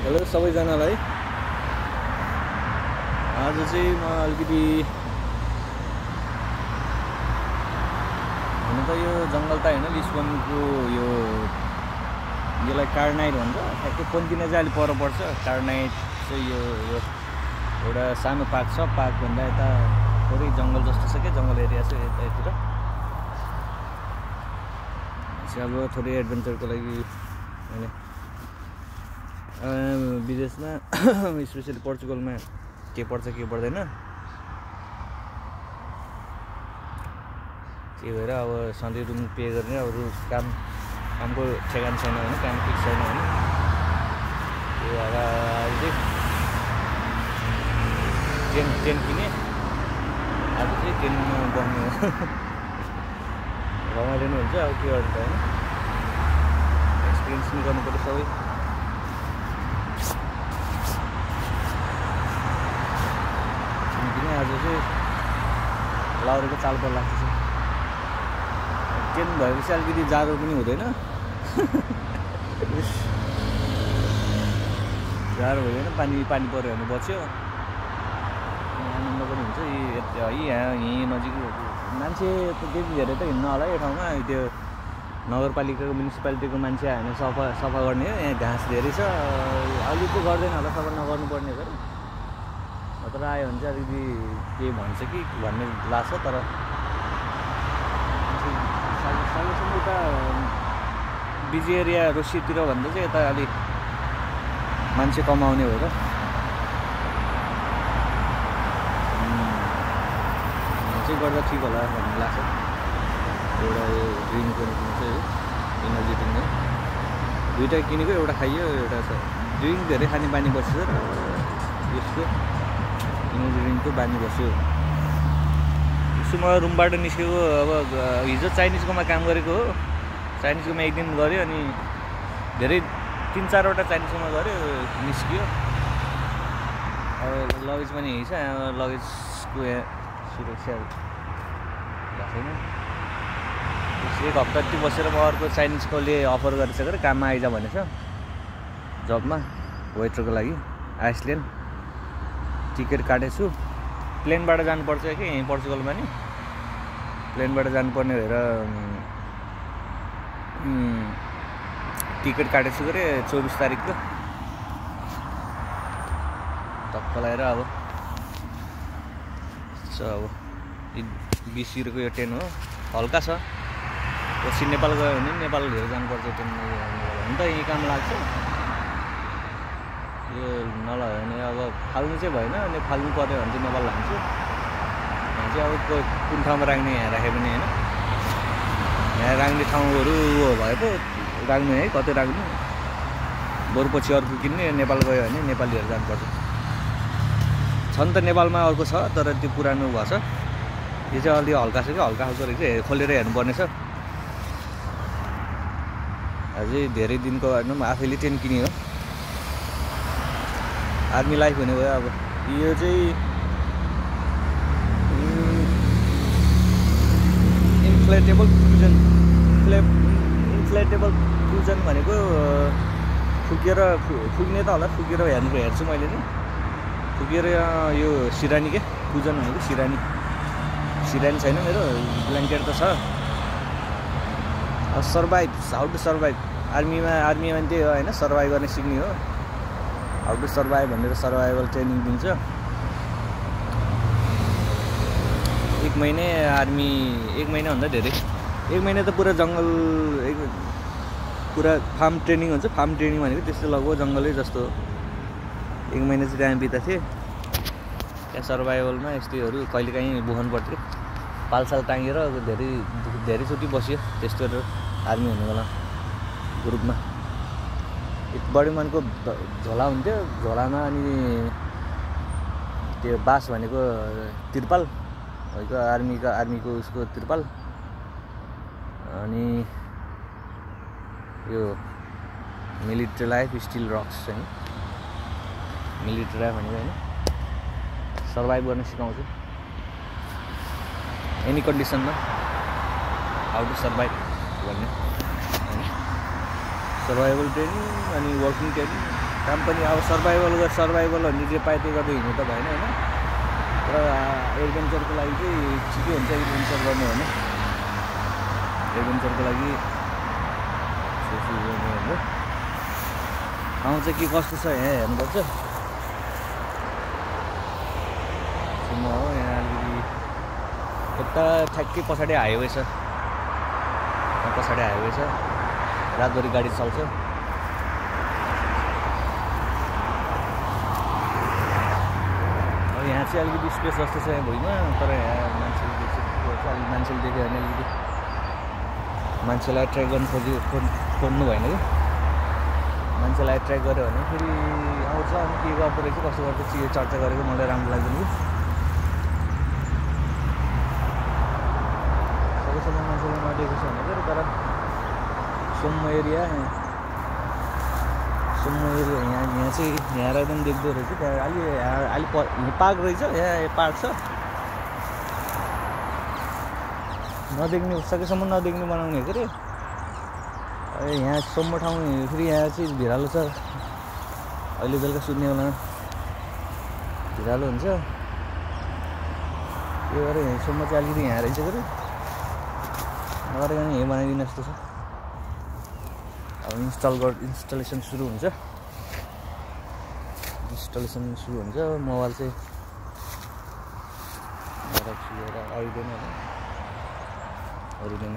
Hello सबैजनालाई। आज चाहिँ म अलिकति हुन त यो जङ्गल त होइन, लिस्बनको यसलाई कार्नाइट भन्छ। ठ्याक्कै पोन्टिना चाहिँ अलिक पर पर्छ। कार्नाइट चाहिँ यो एउटा सानो पार्क छ। पार्कभन्दा यता थोरै जङ्गल जस्तो छ क्या, जङ्गल एरिया छ यतातिर। अब थोरै एडभेन्चरको लागि मैले विदेशमा स्पेसली पोर्चुगलमा के पर्छ के पर्दैन त्यही भएर अब सधैँ रुम पे गर्ने, अब कामको ठेगान छैन भने, काम फिक्स छैन भने त्यही भएर अहिले ट्रेन किने। आज चाहिँ ट्रेनमा बस्ने हो। रमाइलो नै हुन्छ, अब के गर्नु त होइन, एक्सपिरियन्स पनि गर्नुपर्छ सबै। आज चाहिँ लाउरेको चाल पर लाग्छ। ट्रेन भएपछि अलिकति जाडो पनि हुँदैन, जाडो हुँदैन, पानी पऱ्यो भने बच्यो, आनन्द पनि हुन्छ। यहीँ नजिक मान्छे त त्यति धेरै त हिँड्न होला यो ठाउँमा। त्यो नगरपालिकाको म्युनिसिपालिटीको मान्छे आयो भने सफा गर्ने हो। यहाँ घाँस धेरै छ, अलिक पो गर्दैन होला, सफा नगर्नुपर्ने गरी तर आयो भने चाहिँ अलिकति के भन्छ कि भन्ने लाग्छ। तर सकेसम्म उता बिजी एरिया रोसीतिर भन्दा चाहिँ यता अलिक मान्छे कमाउने भएर चाहिँ गर्दा ठिक होला भन्ने लाग्छ। एउटा यो ड्रिङ्कको चाहिँ इनर्जी ड्रिङ्क हो, दुइटा किनेको, एउटा खाइयो, एउटा छ ड्रिङ्क। धेरै खाने बानी बस्छ यसको इनर्जी ड्रिङ्कको बानी बस्यो। यसो म रुमबाट निस्केको, अब हिजो चाइनिजकोमा काम गरेको हो। चाइनिजकोमा एक दिन गऱ्यो, अनि धेरै 3-4वटा चाइनिजकोमा गऱ्यो, निस्कियो। अब लगेज पनि यही छ, लगेजको यहाँ सुरक्षा भएको छैन। एक हप्ता त्यो बसेर म अर्को चाइनिजकोले अफर गरेछ कि काममा आइज भनेछ, जबमा वेटरको लागि आइसल्यान्ड। टिकट काटेको छु, प्लेनबाट जानुपर्छ कि यहीँ पोर्चुगलमा नि प्लेनबाट जानुपर्ने भएर टिकट काटेको छु अरे 24 तारिकको। टक्क लगाएर अब 20 युरोको यो ट्रेन हो, हल्का छ। पछि नेपाल गयो भने नेपाल लिएर जानुपर्छ ट्रेन भने त यहीँ काम लाग्छ। यो नलगायो भने अब फाल्नु चाहिँ भएन, अनि फाल्नु पऱ्यो भने चाहिँ नेपाल लान्छु। यहाँ चाहिँ अब कुन ठाउँमा राख्ने, यहाँ राख्यो भने होइन, यहाँ राख्ने ठाउँहरू भए पो राख्नु है, कतै राख्नु। बरु पछि अर्को किन्ने, नेपाल गयो भने नेपाल लिएर जानुपर्छ। छन् त नेपालमा अर्को छ, तर त्यो पुरानो भएछ। यो चाहिँ अलि हल्का छ कि, हल्का खालको रहेछ, खोलेर हेर्नुपर्ने छ। अझै धेरै दिनको बादमा आफैले ट्रेन किने हो। आर्मी लाइफ हुने भयो। अब यो चाहिँ इन्फ्लेटेबल क्रुजन भनेको फुक्ने त होला, फुकेर हेर्छु मैले नि। फुकेर यो सिरानी के क्रुजन भनेको सिरानी छैन मेरो, ब्ल्याङ्केट त छ। Survive, how to survive. आर्मीमा पनि त्यही हो होइन, सर्भाइभ गर्ने सिक्ने हो। हाउ टु सर्भाइभ भनेर सर्भाइभल ट्रेनिङ दिन्छ। 1 महिनाभन्दा धेरै, 1 महिना त पुरा जङ्गल, पुरा फार्म ट्रेनिङ हुन्छ। फार्म ट्रेनिङ भनेको त्यस्तो लगभग जङ्गलै जस्तो हो। 1 महिना चाहिँ त्यहाँ बिताएको थिएँ। त्यहाँ सर्भाइभलमा यस्तैहरू कहिलेकाहीँ बोक्नु पर्थ्यो, पालसाल टाँगेर। धेरैचोटि बस्यो त्यस्तो आर्मी हुने बेला ग्रुपमा। बडी मनको झोला हुन्थ्यो, झोलामा अनि त्यो बास भनेको तिरपाल भएको, आर्मीको उसको तिरपाल। अनि यो मिलिट्री लाइफ स्टिल रक्स चाहिँ मिलिट्री लाइफ भनेको होइन, सर्भाइभ गर्न सिकाउँछु एनी कन्डिसनमा। हाउ टु सर्भाइभ भन्ने होइन, सर्भाइभल ट्रेनिङ अनि वर्किङ ट्रेनिङ काम पनि अब सर्भाइभल भन्ने जे पाए त्यो गर्दै हिँड्नु त भएन होइन। तर एडभेन्चरको लागि चाहिँ ठिकै हुन्छ एडभेन्चर गर्नु होइन। एडभेन्चरको लागि गर्नु हुन्छ। ठाउँ चाहिँ के कस्तो छ यहाँ हेर्नुपर्छ। म हो यहाँ अलिकति यता ठ्याक्कै पछाडि हाइवे छ, पछाडि हाइवे छ, रातभरि गाडी चल्छ। अब यहाँ चाहिँ अलिकति स्पेस जस्तो छ यहाँ भुइँमा, तर यहाँ मान्छेले देख्छ अलिक मान्छेले देख्यो भने अलिकति मान्छेलाई एट्र्याक्ट गर्नु खोज्नु भएन कि। मान्छेलाई एट्र्याक्ट गऱ्यो भने फेरि आउँछ अनि के गर्दो रहेछ कसो गर्दो चिज चर्चा गरेको मलाई राम्रो लाग्दैन कि। सकेसम्म मान्छेले नदेखेको छ भने तर सोम्म एरिया यहाँ चाहिँ यहाँ एकदम देख्दो रहेछ। त्यहाँ अलि पार्क रहेछ, यहाँ पार्क छ। नदेख्ने सकेसम्म नदेख्ने बनाउने के अरे। यहाँ सम्म ठाउँ फेरि यहाँ चाहिँ भिरालो छ, अहिले बेलुका सुत्ने बेलामा भिरालो हुन्छ। त्यो भएर यहाँसम्म चाहिँ अलिकति यहाँ रहेछ के अरे। नगरिकन यहीँ बनाइदिनु जस्तो छ। अब इन्स्टलेसन सुरु हुन्छ। मोबाइल चाहिँ अरिँदैन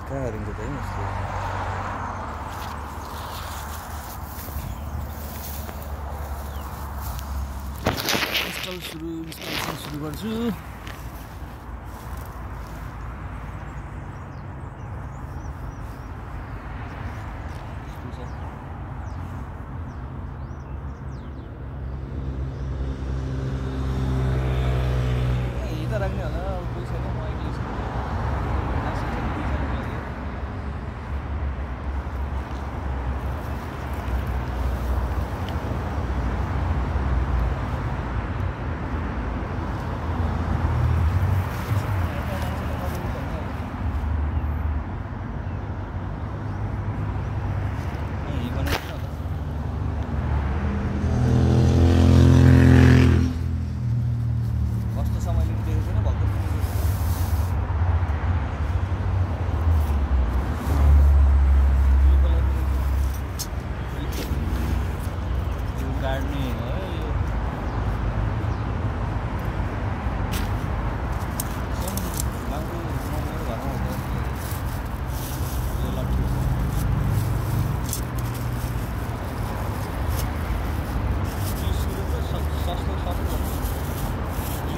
कहाँ हरिन्छ त यस्तो। इन्स्टलेसन सुरु गर्छु। राख्ने होला कोही छैन, म एक्लै छु।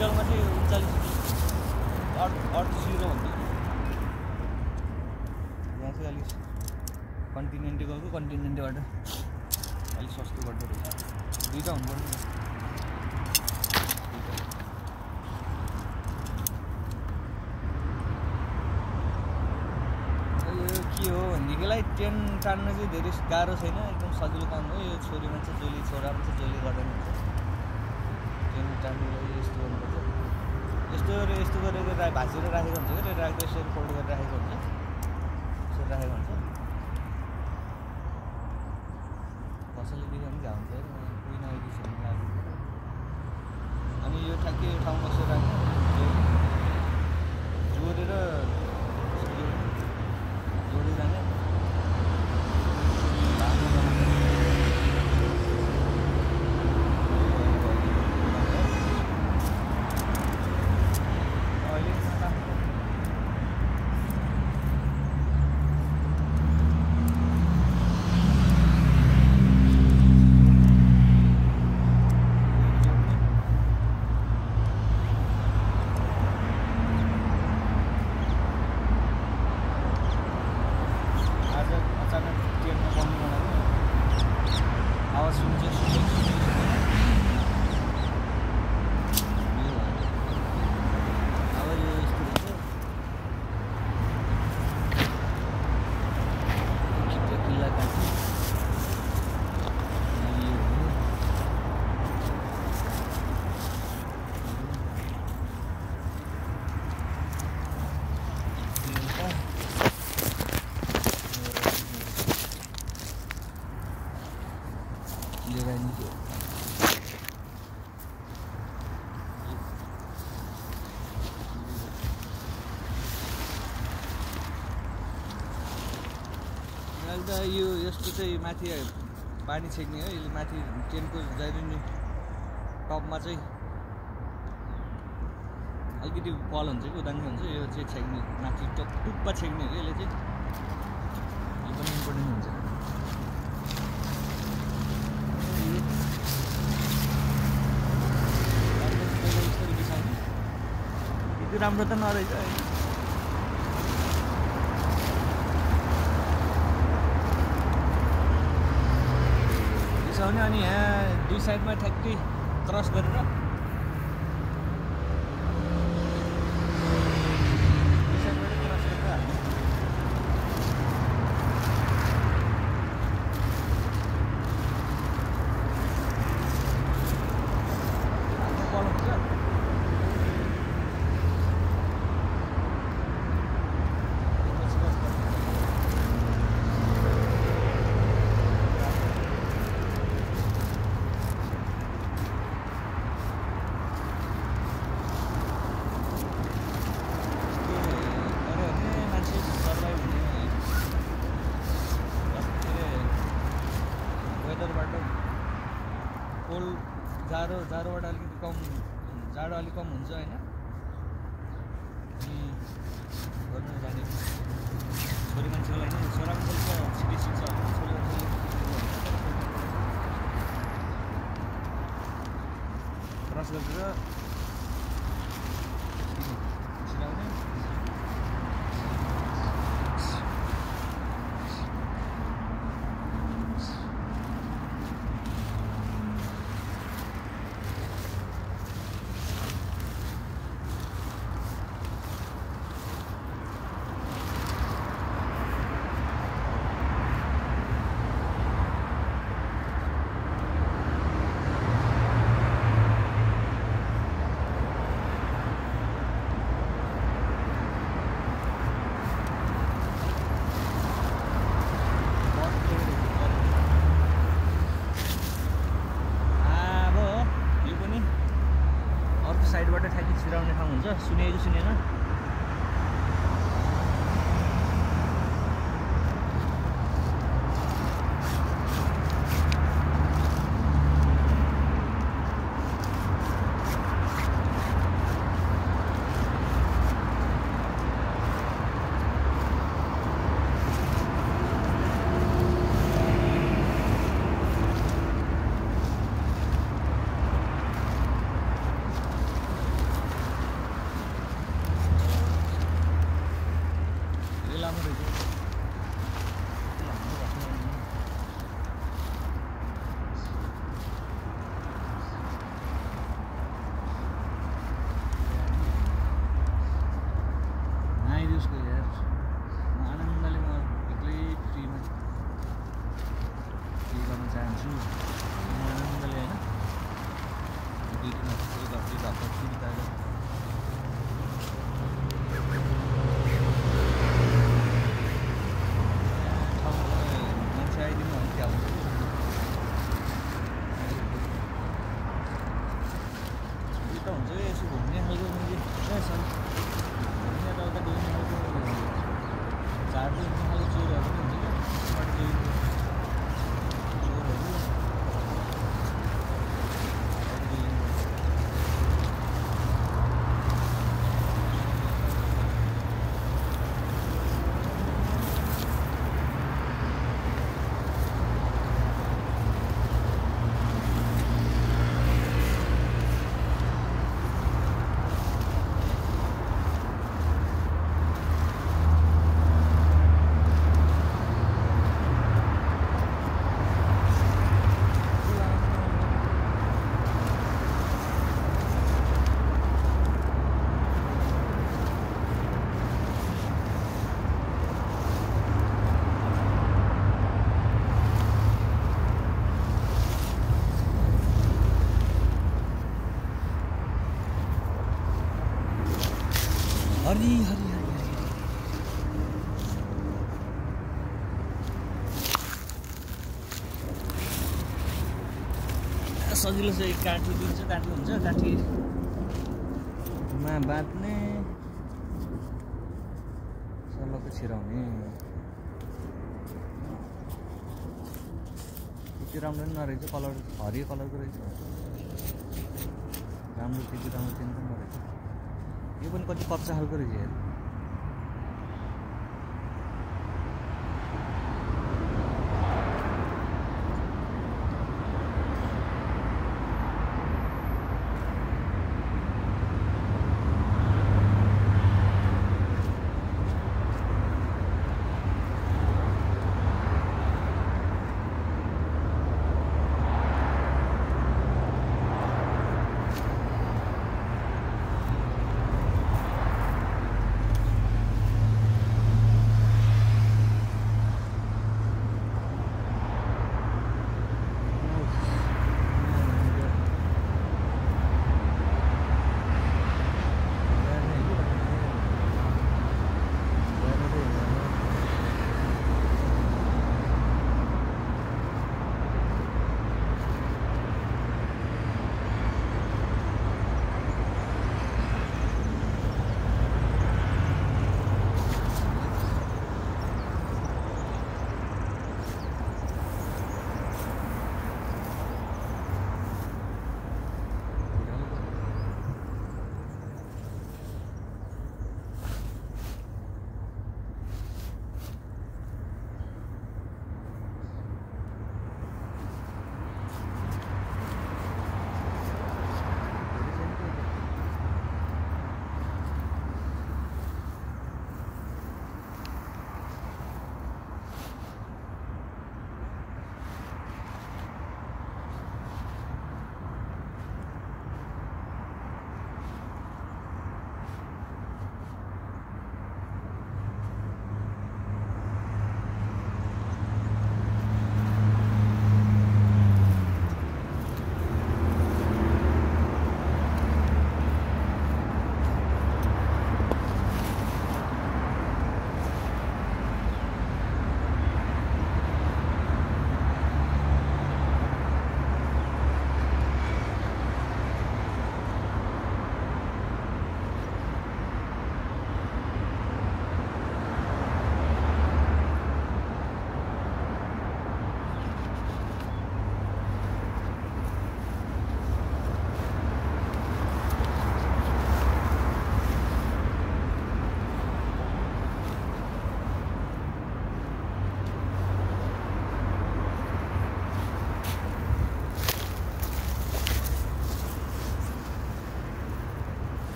रिडलमा चाहिँ 38 भन्थ्यो। यहाँ चाहिँ अलिक कन्टिनेन्टै गएको, कन्टिनेन्टबाट अलिक सस्तो गर्दो रहेछ। दुईवटा हुनुपर्ने। यो के हो भनेदेखिलाई ट्रेन टान्न चाहिँ धेरै गाह्रो छैन, एकदम सजिलो काम हो। यो छोरी मान्छे जसले छोरा मान्छे जसले गर्दैन हुन्छ। ट्रेन टान्नुलाई यस्तो गर्नुपर्छ, यस्तो गरेर भाँचेर राखेको हुन्छ क्या। राख्दा यसरी फोल्ड गरेर राखेको हुन्छ, यसरी राखेको हुन्छ। कसैले देख्यो भने घाउ हुन्छ, कोही नआइदिन्छ भने लाग्छ। अनि यो ठ्याक्कै ठाउँमा यसो राख्ने जोडेर जाने। अहिले त यो यस्तो चाहिँ माथि पानी छेक्ने हो यसले माथि टेनको जाइदिने टपमा चाहिँ अलिकति पल हुन्छ कि उदाङ्गी हुन्छ यो चाहिँ छेक्ने माथि टुप्पा छेक्ने हो कि यसले चाहिँ यो पनि इम्पोर्टेन्ट हुन्छ यति राम्रो त नरहेछ त्यसो भने अनि यहाँ दुई साइडमा ठ्याक्कै क्रस गरेर जाडोबाट अलिकति कम जाडो अलिक कम हुन्छ होइन अनि गर्नु जाने छोरी मान्छेको लागि छोरा मान्छेले त छिटै सिक्छ छोरी मान्छेले क्रस गरेर छिराउने साइडबाट ठ्याक्कै छिराउने ठाउँ हुन्छ सुनेको सुनेन हरी हरी सजिलो चाहिँ काठी दिन्छ काठी हुन्छ काठीमा बाँध्ने सल्लको छिराउने त्यति राम्रो पनि नरहेछ कलर हरियो कलरको रहेछ राम्रो त्यति राम्रो चाहिँ पनि नरहेछ यो पनि कति कच्चा खालको रहेछ यार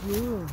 you.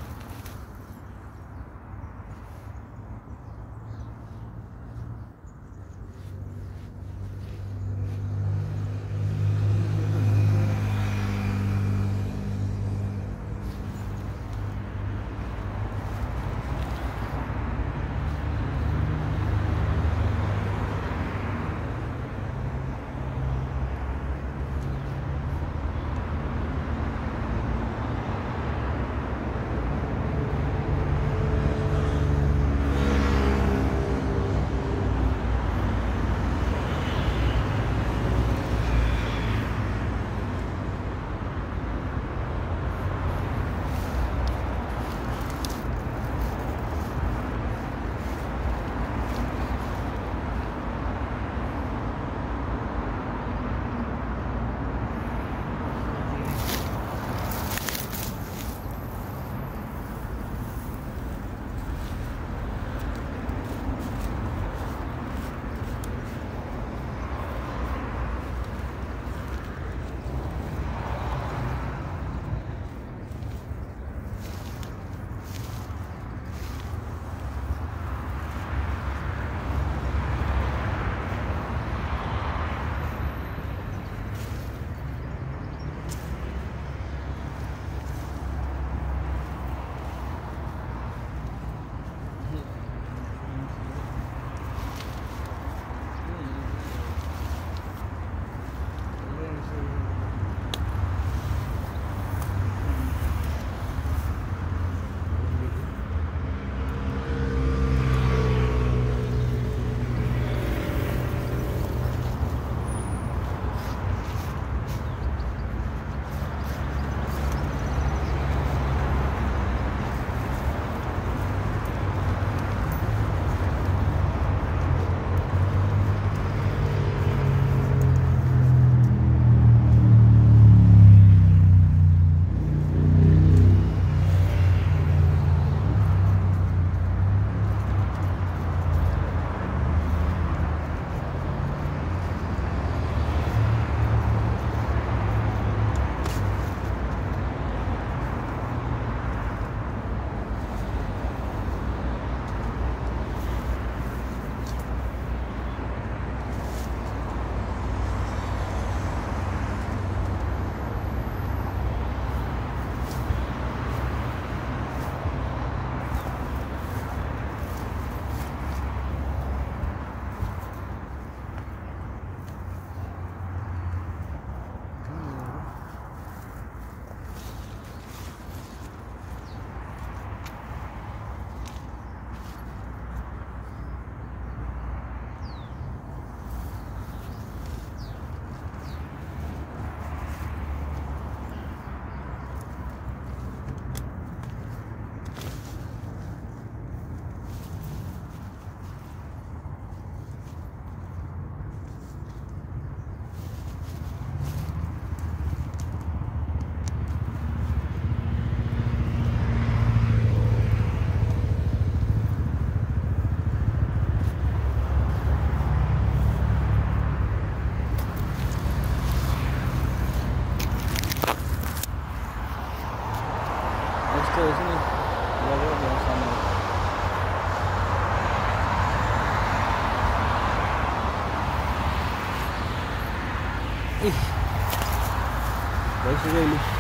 भइसक्यो अहिले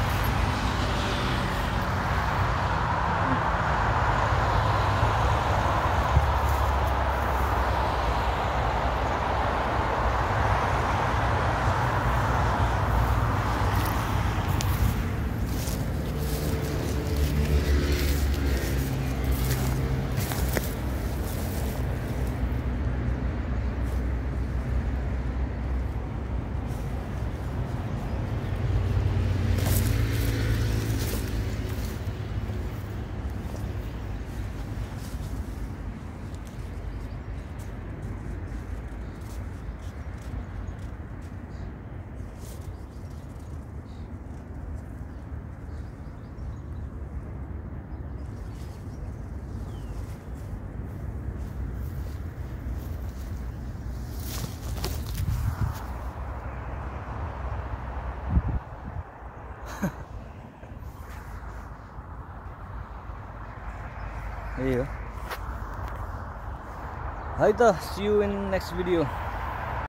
यही हो है त see you in next video